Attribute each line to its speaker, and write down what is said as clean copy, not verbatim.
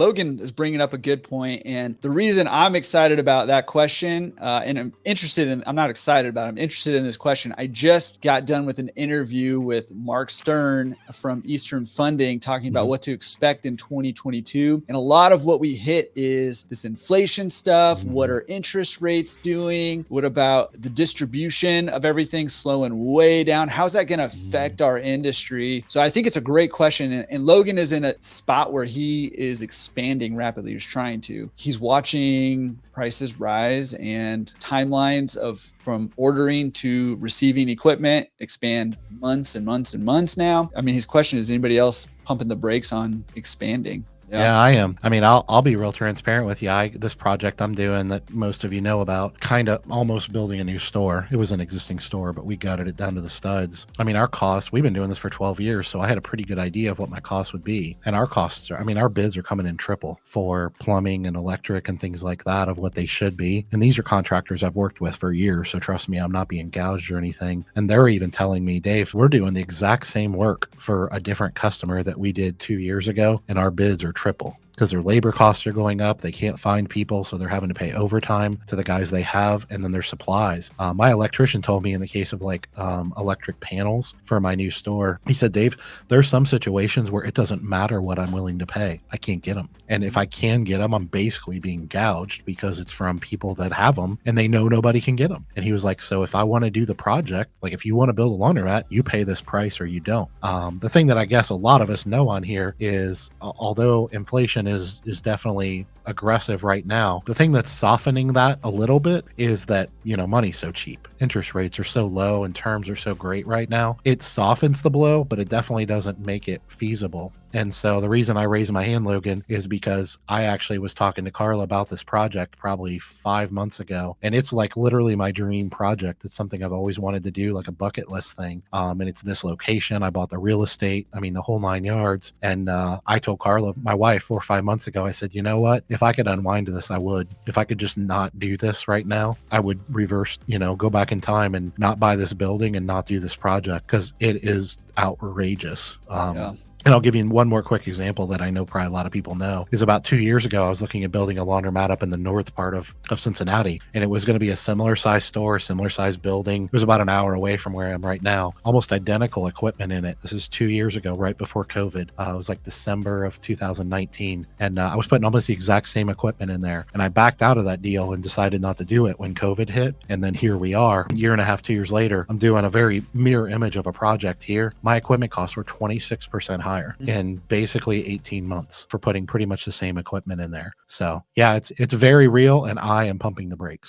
Speaker 1: Logan is bringing up a good point, and the reason I'm excited about that question, and I'm not excited about it, I'm interested in this question. I just got done with an interview with Mark Stern from Eastern Funding talking about what to expect in 2022. And a lot of what we hit is this inflation stuff. What are interest rates doing? What about the distribution of everything slowing way down? How's that going to affect our industry? So I think it's a great question. And Logan is in a spot where he is expanding rapidly. He's watching prices rise and timelines from ordering to receiving equipment expand months and months and months now. I mean, his question is, anybody else pumping the brakes on expanding?
Speaker 2: Yeah, I am. I mean, I'll be real transparent with you. This project I'm doing that most of you know about, kind of almost building a new store. It was an existing store, but we gutted it down to the studs. I mean, our costs, we've been doing this for 12 years, so I had a pretty good idea of what my costs would be. And our costs our bids are coming in triple for plumbing and electric and things like that of what they should be. And these are contractors I've worked with for years, so trust me, I'm not being gouged or anything. And they're even telling me, Dave, we're doing the exact same work for a different customer that we did 2 years ago, and our bids are triple because their labor costs are going up. They can't find people, so they're having to pay overtime to the guys they have, and then their supplies. My electrician told me in the case of electric panels for my new store, he said, Dave, there's some situations where it doesn't matter what I'm willing to pay. I can't get them. And if I can get them, I'm basically being gouged because it's from people that have them and they know nobody can get them. And he was like, so if I want to do the project, like if you want to build a laundromat, you pay this price or you don't. The thing that I guess a lot of us know on here is, although inflation is definitely aggressive right now, the thing that's softening that a little bit is that, money's so cheap. Interest rates are so low and terms are so great right now. It softens the blow, but it definitely doesn't make it feasible. And so the reason I raised my hand, Logan, is because I actually was talking to Carla about this project probably 5 months ago. And it's like literally my dream project. It's something I've always wanted to do, like a bucket list thing. And it's this location. I bought the real estate. I mean, the whole 9 yards. And I told Carla, my wife, 4 or 5 months ago, I said, you know what? If I could unwind this, I would. If I could just not do this right now, I would reverse, go back in time and not buy this building and not do this project because it is outrageous. And I'll give you one more quick example that I know probably a lot of people know is about 2 years ago, I was looking at building a laundromat up in the north part of Cincinnati, and it was going to be a similar size store, similar size building. It was about an hour away from where I am right now, almost identical equipment in it. This is 2 years ago, right before COVID. It was like December of 2019. And I was putting almost the exact same equipment in there. And I backed out of that deal and decided not to do it when COVID hit. And then here we are, a year and a half, 2 years later, I'm doing a very mirror image of a project here. My equipment costs were 26% higher in basically 18 months for putting pretty much the same equipment in there. So yeah, it's very real, and I am pumping the brakes.